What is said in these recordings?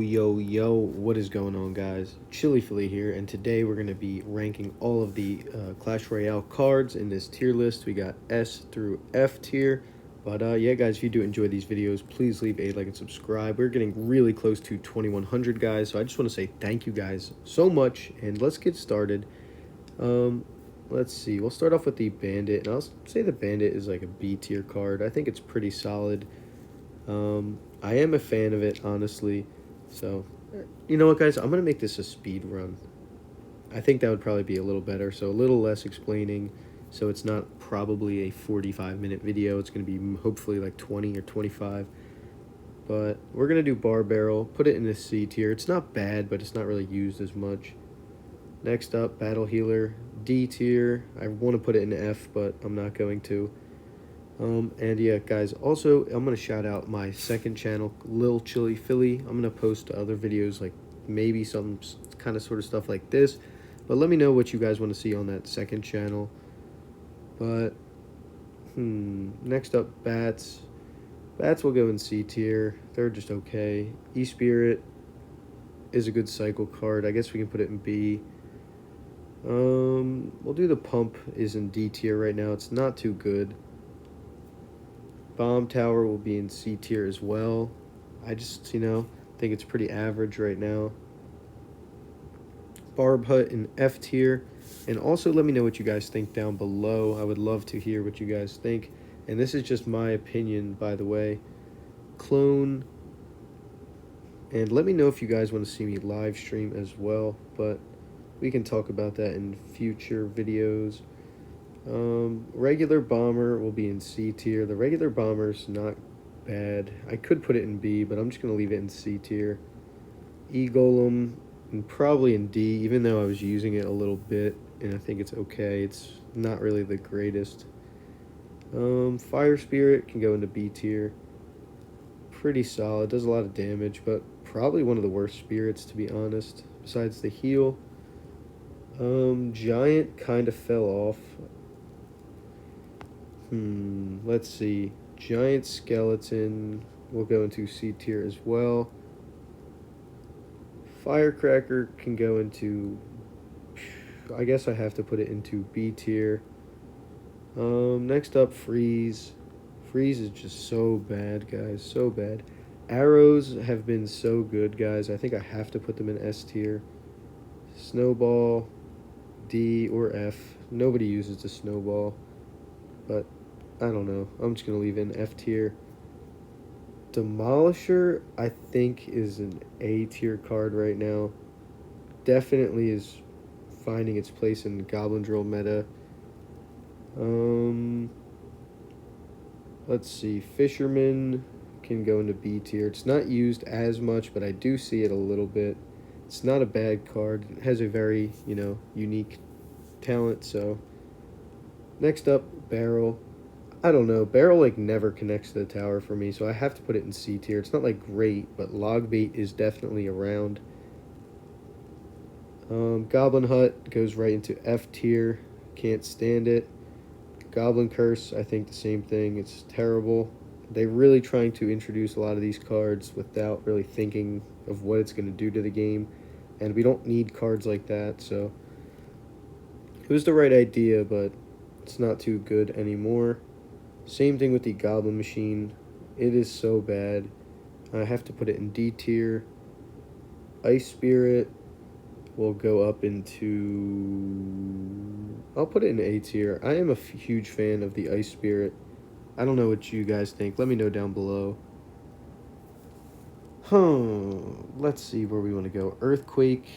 Yo, what is going on, guys? Chili Philly here, and today we're going to be ranking all of the Clash Royale cards in this tier list. We got S through F tier. But yeah, guys, if you do enjoy these videos, please leave a like and subscribe. We're getting really close to 2,100, guys, so I just want to say thank you guys so much, and let's get started. Um, let's see. We'll start off with the Bandit, and I'll say the Bandit is like a B tier card. I think it's pretty solid. I am a fan of it, honestly. So, you know what, guys? I'm going to make this a speed run. I think that would probably be a little better. So, a little less explaining. So, it's not probably a 45-minute video. It's going to be hopefully like 20 or 25. But we're going to do Bar Barrel. Put it in the C tier. It's not bad, but it's not really used as much. Next up, Battle Healer. D tier. I want to put it in F, but I'm not going to. And yeah, guys, also, I'm going to shout out my second channel, Lil Chili Philly. I'm going to post other videos, like maybe some kind of sort of stuff like this. But let me know what you guys want to see on that second channel. But, next up, Bats. Bats will go in C tier. They're just okay. E-Spirit is a good cycle card. I guess we can put it in B. We'll do the Pump is in D tier right now. It's not too good. Bomb Tower will be in C tier as well. I just, think it's pretty average right now. Barb Hut in F tier. And also let me know what you guys think down below. I would love to hear what you guys think. And this is just my opinion, by the way. Clone. And let me know if you guys want to see me live stream as well. But we can talk about that in future videos. Regular Bomber will be in C tier. The regular Bomber's not bad. I could put it in B, but I'm just going to leave it in C tier. E-Golem, and probably in D, even though I was using it a little bit, and I think it's okay. It's not really the greatest. Fire Spirit can go into B tier. Pretty solid. Does a lot of damage, but probably one of the worst spirits, to be honest, besides the heal. Giant kind of fell off. Let's see. Giant Skeleton will go into C tier as well. Firecracker can go into... I guess I have to put it into B tier. Next up, Freeze. Freeze is just so bad, guys. So bad. Arrows have been so good, guys. I think I have to put them in S tier. Snowball, D or F. Nobody uses the Snowball, but I don't know. I'm just going to leave it in F tier. Demolisher, I think, is an A tier card right now. Definitely is finding its place in Goblin Drill meta. Let's see. Fisherman can go into B tier. It's not used as much, but I do see it a little bit. It's not a bad card. It has a very, unique talent, so. Next up, Barrel. I don't know. Barrel, never connects to the tower for me, so I have to put it in C tier. It's not, great, but Logbait is definitely around. Goblin Hut goes right into F tier. Can't stand it. Goblin Curse, I think the same thing. It's terrible. They're really trying to introduce a lot of these cards without really thinking of what it's going to do to the game, and we don't need cards like that, so it was the right idea, but it's not too good anymore. Same thing with the Goblin Machine. It is so bad. I have to put it in D tier. Ice Spirit will go up into... I'll put it in A tier. I am a huge fan of the Ice Spirit. I don't know what you guys think. Let me know down below. Let's see where we want to go. Earthquake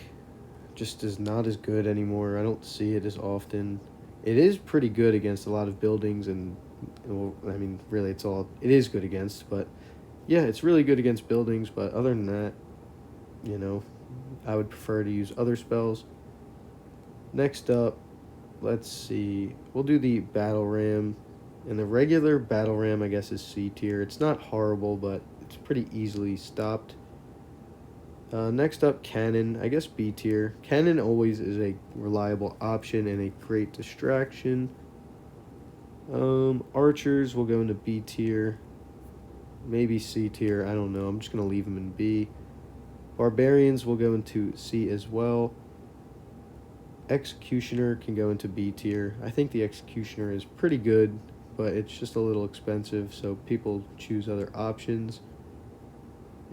just is not as good anymore. I don't see it as often. It is pretty good against a lot of buildings, and well, I mean, really, it is good against, but yeah, it's really good against buildings, but other than that, I would prefer to use other spells. Next up, let's see, we'll do the Battle Ram, and the regular Battle Ram, I guess, is C tier. It's not horrible, but it's pretty easily stopped. Next up, Cannon, I guess B tier. Cannon always is a reliable option and a great distraction. Archers will go into B tier. Maybe C tier. I don't know. I'm just going to leave them in B. Barbarians will go into C as well. Executioner can go into B tier. I think the Executioner is pretty good, but it's just a little expensive, so people choose other options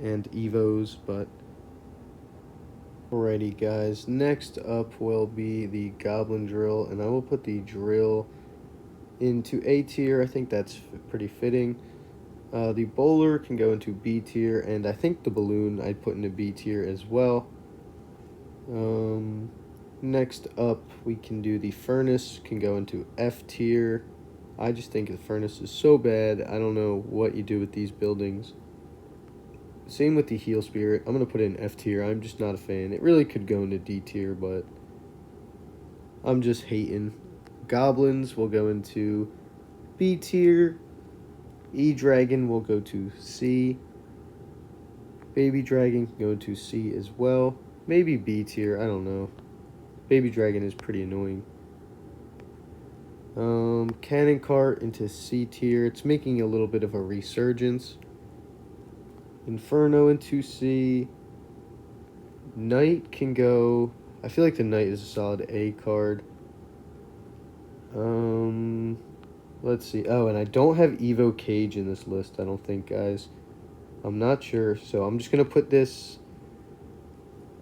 and Evos, but alrighty guys, next up will be the Goblin Drill, and I will put the Drill into A tier. I think that's pretty fitting. The Bowler can go into B tier, and I think the Balloon I'd put into B tier as well. Next up, we can do the Furnace, can go into F tier. I just think the Furnace is so bad, I don't know what you do with these buildings. Same with the Heal Spirit. I'm going to put it in F tier. I'm just not a fan. It really could go into D tier, but I'm just hating. Goblins will go into B tier. E-Dragon will go to C. Baby Dragon can go into C as well. Maybe B tier. I don't know. Baby Dragon is pretty annoying. Cannon Cart into C tier. It's making a little bit of a resurgence. Inferno into C. Knight can go. I feel like the Knight is a solid A card. Let's see. Oh, and I don't have Evo Cage in this list, I don't think, guys. I'm not sure, so I'm just gonna put this,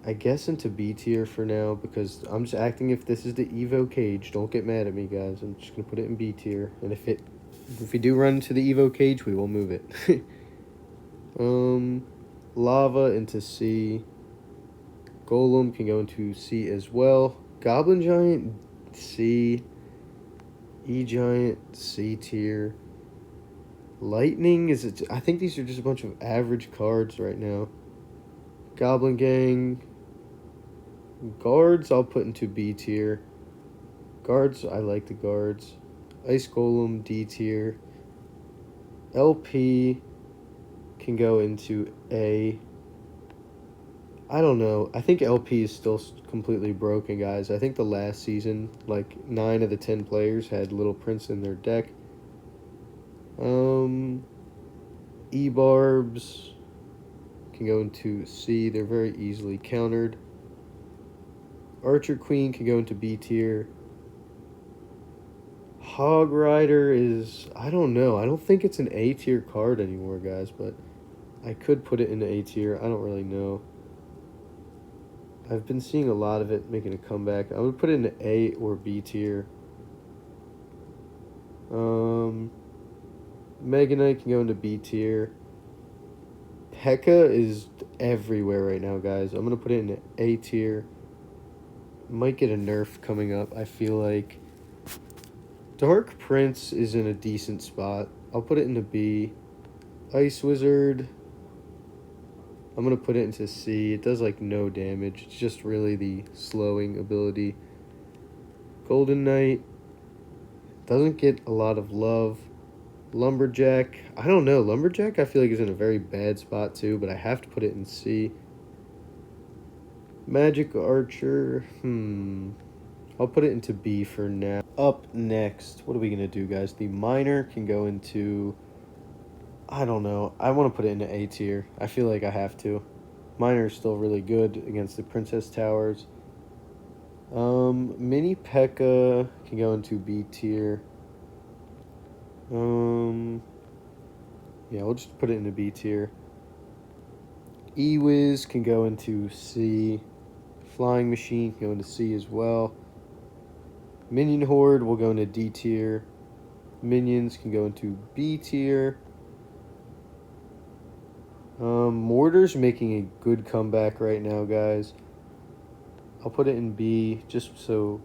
I guess, into B tier for now, because I'm just acting if this is the Evo Cage. Don't get mad at me, guys. I'm just gonna put it in B tier, and if we do run into the Evo Cage, we will move it. Lava into C. Golem can go into C as well. Goblin Giant, C. E-Giant, C tier. Lightning is, I think these are just a bunch of average cards right now. Goblin Gang. Guards I'll put into B tier. Guards, I like the guards. Ice Golem, D tier. LP can go into A. I don't know. I think LP is still completely broken, guys. I think the last season, like 9 of the 10 players had Little Prince in their deck. E-Barbs can go into C. They're very easily countered. Archer Queen can go into B tier. Hog Rider is, I don't know. I don't think it's an A tier card anymore, guys, but I could put it into A tier. I don't really know. I've been seeing a lot of it making a comeback. I would put it into A or B tier. Mega Knight can go into B tier. P.E.K.K.A. is everywhere right now, guys. I'm going to put it into A tier. Might get a nerf coming up, I feel like. Dark Prince is in a decent spot. I'll put it into B. Ice Wizard, I'm going to put it into C. It does, like, no damage. It's just really the slowing ability. Golden Knight doesn't get a lot of love. Lumberjack, I don't know. Lumberjack, I feel like, is in a very bad spot, too, but I have to put it in C. Magic Archer, I'll put it into B for now. Up next, what are we going to do, guys? The Miner can go into, I don't know. I want to put it into A tier. I feel like I have to. Miner is still really good against the Princess Towers. Mini P.E.K.K.A. can go into B tier. Yeah, we'll just put it into B tier. E-Wiz can go into C. Flying Machine can go into C as well. Minion Horde will go into D tier. Minions can go into B tier. Mortar's making a good comeback right now, guys. I'll put it in B just so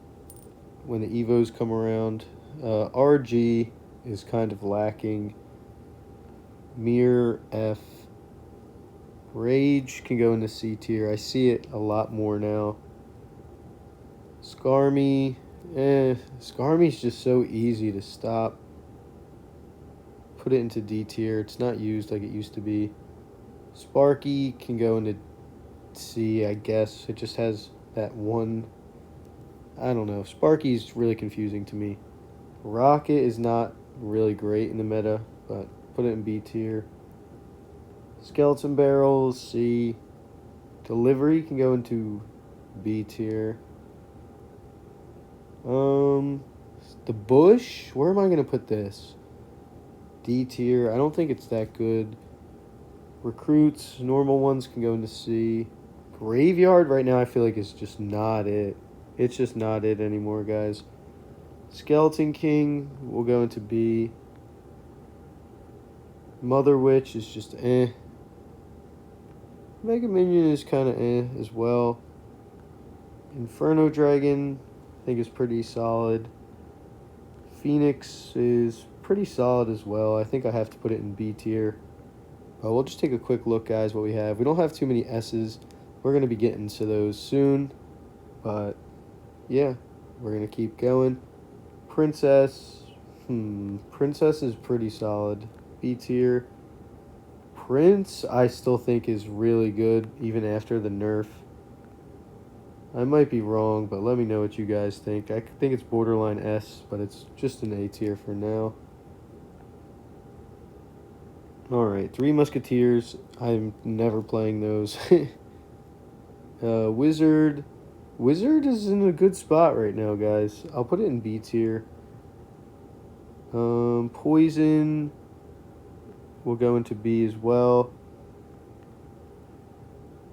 when the Evos come around. RG is kind of lacking. Mirror, F. Rage can go into C tier. I see it a lot more now. Skarmy, Skarmy's just so easy to stop. Put it into D tier. It's not used like it used to be. Sparky can go into C, I guess. It just has that one. I don't know. Sparky's really confusing to me. Rocket is not really great in the meta, but put it in B tier. Skeleton Barrels, C. Delivery can go into B tier. The Bush, where am I going to put this? D tier. I don't think it's that good. Recruits, normal ones can go into C. Graveyard right now I feel like it's just not it. It's just not it anymore, guys. Skeleton King will go into B. Mother Witch is just eh. Mega Minion is kind of eh as well. Inferno Dragon I think is pretty solid. Phoenix is pretty solid as well. I think I have to put it in B tier. We'll just take a quick look, guys, what we have. We don't have too many S's. We're going to be getting to those soon. But, yeah, we're going to keep going. Princess. Princess is pretty solid. B tier. Prince, I still think is really good, even after the nerf. I might be wrong, but let me know what you guys think. I think it's borderline S, but it's just an A tier for now. Alright, Three Musketeers. I'm never playing those. Wizard. Wizard is in a good spot right now, guys. I'll put it in B tier. Poison will go into B as well.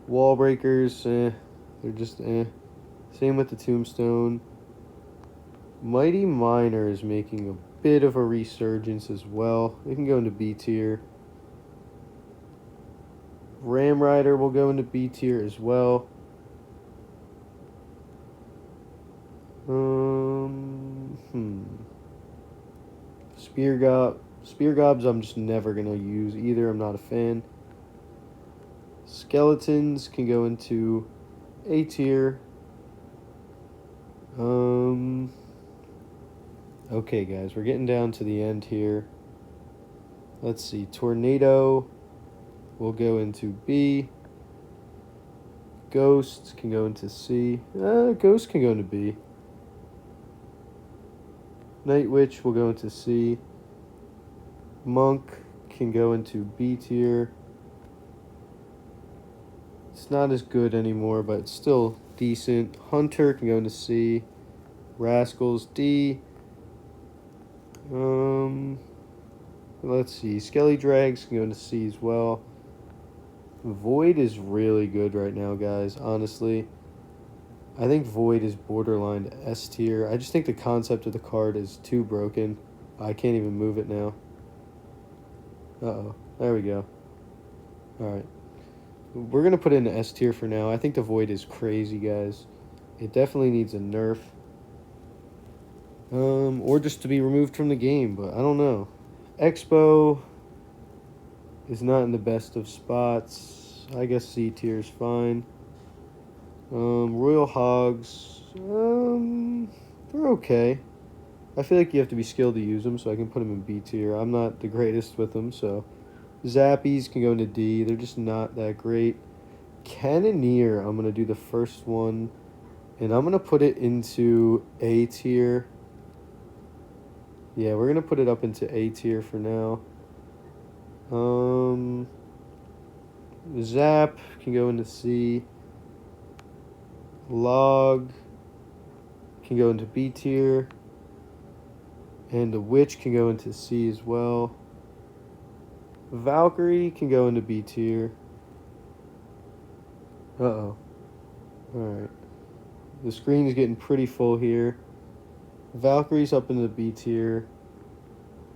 Wall Breakers, they're just Same with the Tombstone. Mighty Miner is making a bit of a resurgence as well. They can go into B tier. Ram Rider will go into B tier as well. Spear Gobs I'm just never going to use either. I'm not a fan. Skeletons can go into A tier. Okay, guys, we're getting down to the end here. Let's see. Tornado will go into B. Ghost can go into C. Ghost can go into B. Night Witch will go into C. Monk can go into B tier. It's not as good anymore, but it's still decent. Hunter can go into C. Rascals, D. Let's see. Skelly Drags can go into C as well. Void is really good right now, guys, honestly. I think Void is borderline S tier. I just think the concept of the card is too broken. I can't even move it now. Uh-oh. There we go. Alright. We're going to put it in S tier for now. I think the Void is crazy, guys. It definitely needs a nerf. Or just to be removed from the game, but I don't know. Expo is not in the best of spots. I guess C tier is fine. Royal Hogs, they're okay. I feel like you have to be skilled to use them, so I can put them in B tier. I'm not the greatest with them, so. Zappies can go into D. They're just not that great. Cannoneer, I'm going to do the first one, and I'm going to put it into A tier. Yeah, we're going to put it up into A tier for now. Zap can go into C. Log can go into B tier. And the Witch can go into C as well. Valkyrie can go into B tier. Uh-oh. Alright. The screen is getting pretty full here. Valkyrie's up into B tier.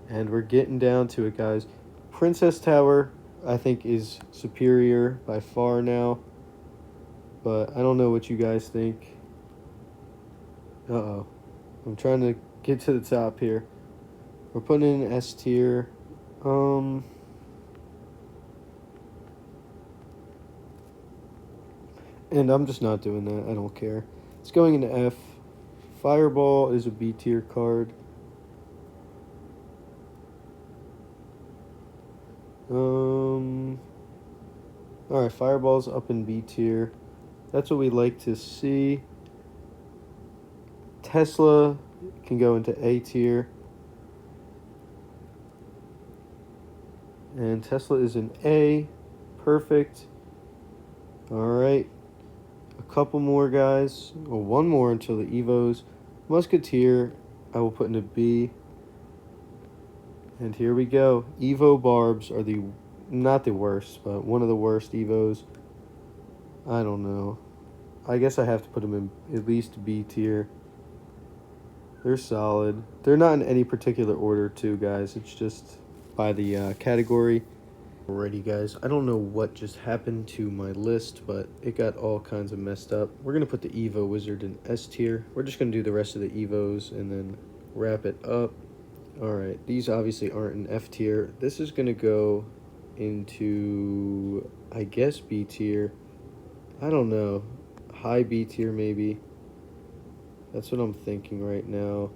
And we're getting down to it, guys. Princess Tower, I think, is superior by far now. But I don't know what you guys think. Uh-oh. I'm trying to get to the top here. We're putting in S tier. And I'm just not doing that. I don't care. It's going into F. Fireball is a B tier card. Alright, Fireball's up in B tier. That's what we like to see. Tesla can go into A tier. And Tesla is an A. Perfect. Alright, a couple more guys, or one more until the Evos. Musketeer, I will put in a B. And here we go. Evo Barbs are not the worst, but one of the worst Evos. I don't know. I guess I have to put them in at least B tier. They're solid. They're not in any particular order, too, guys. It's just by the category. Alrighty, guys. I don't know what just happened to my list, but it got all kinds of messed up. We're going to put the Evo Wizard in S tier. We're just going to do the rest of the Evos and then wrap it up. Alright, these obviously aren't in F tier. This is going to go into, I guess, B tier. I don't know. High B tier, maybe. That's what I'm thinking right now.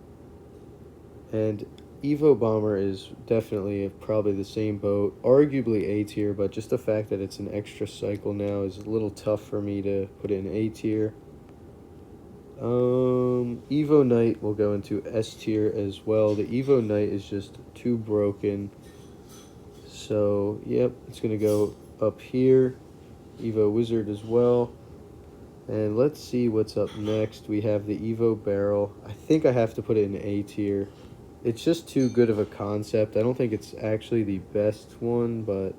And Evo Bomber is definitely probably the same boat. Arguably A tier, but just the fact that it's an extra cycle now is a little tough for me to put it in A tier. Evo Knight will go into S tier as well. The Evo Knight is just too broken. So, yep, it's going to go up here. Evo Wizard as well. And let's see what's up next. We have the Evo Barrel. I think I have to put it in A tier. It's just too good of a concept. I don't think it's actually the best one, but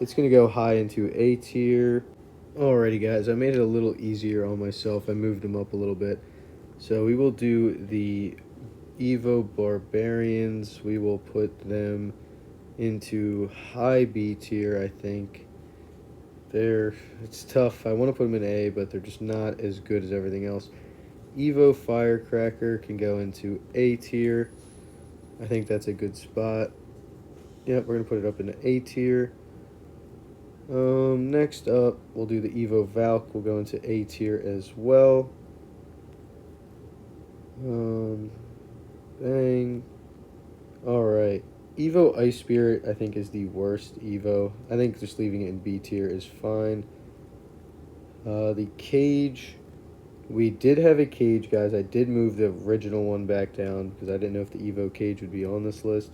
it's going to go high into A tier. Alrighty, guys, I made it a little easier on myself. I moved them up a little bit. So we will do the Evo Barbarians. We will put them into high B tier, I think. It's tough. I want to put them in A, but they're just not as good as everything else. Evo Firecracker can go into A tier. I think that's a good spot. Yep, we're going to put it up into A tier. Next up, we'll do the Evo Valk. We'll go into A tier as well. Bang. Alright. Evo Ice Spirit, I think, is the worst Evo. I think just leaving it in B tier is fine. The Cage. We did have a Cage, guys. I did move the original one back down because I didn't know if the Evo Cage would be on this list.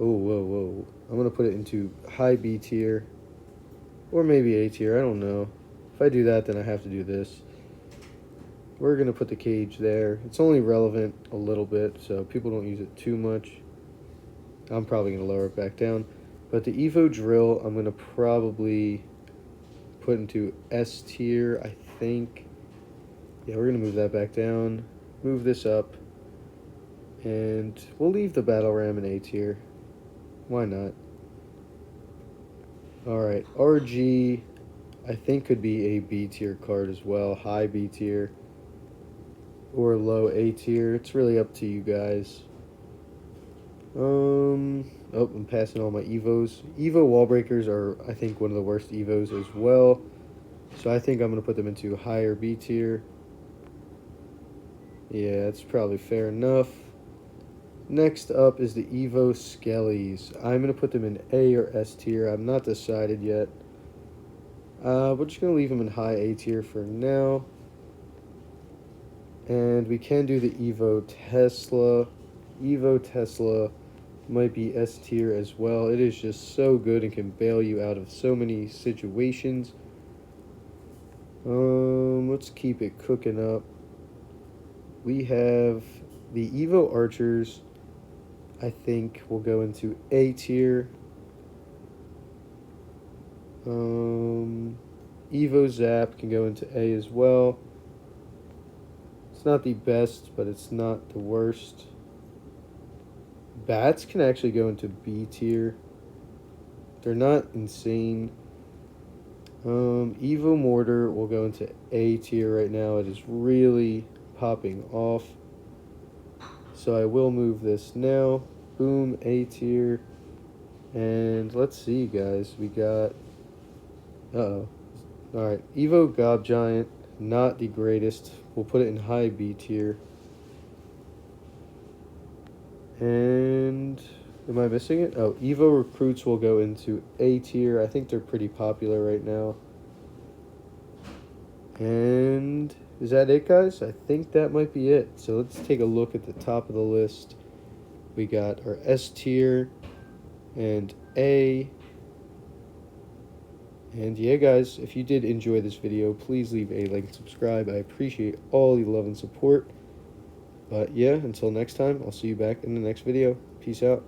Oh, whoa, whoa. I'm going to put it into high B tier. Or maybe A tier. I don't know. If I do that, then I have to do this. We're going to put the Cage there. It's only relevant a little bit, so people don't use it too much. I'm probably going to lower it back down. But the Evo Drill, I'm going to probably put into S tier, I think. Yeah, we're going to move that back down. Move this up. And we'll leave the Battle Ram in A tier. Why not? Alright, RG, I think could be a B tier card as well. High B tier. Or low A tier. It's really up to you guys. Oh, I'm passing all my Evos. Evo Wall Breakers are, I think, one of the worst Evos as well. So I think I'm going to put them into higher B tier. Yeah, that's probably fair enough. Next up is the Evo Skellies. I'm going to put them in A or S tier. I'm not decided yet. We're just going to leave them in high A tier for now. And we can do the Evo Tesla. Evo Tesla might be S tier as well. It is just so good and can bail you out of so many situations. Let's keep it cooking up. We have the Evo Archers. I think will go into A tier. Evo Zap can go into A as well. It's not the best, but it's not the worst. Bats can actually go into B tier. They're not insane. Evo Mortar will go into A tier right now. It is really popping off. So I will move this now. Boom, A tier. And let's see, guys. We got... Uh-oh. Alright, Evo Gob Giant. Not the greatest. We'll put it in high B tier. And... am I missing it? Oh, Evo Recruits will go into A tier. I think they're pretty popular right now. And... is that it, guys? I think that might be it. So let's take a look at the top of the list. We got our S tier and A And yeah, guys, if you did enjoy this video, please leave a like and subscribe. I appreciate all your love and support. But yeah, until next time, I'll see you back in the next video. Peace out.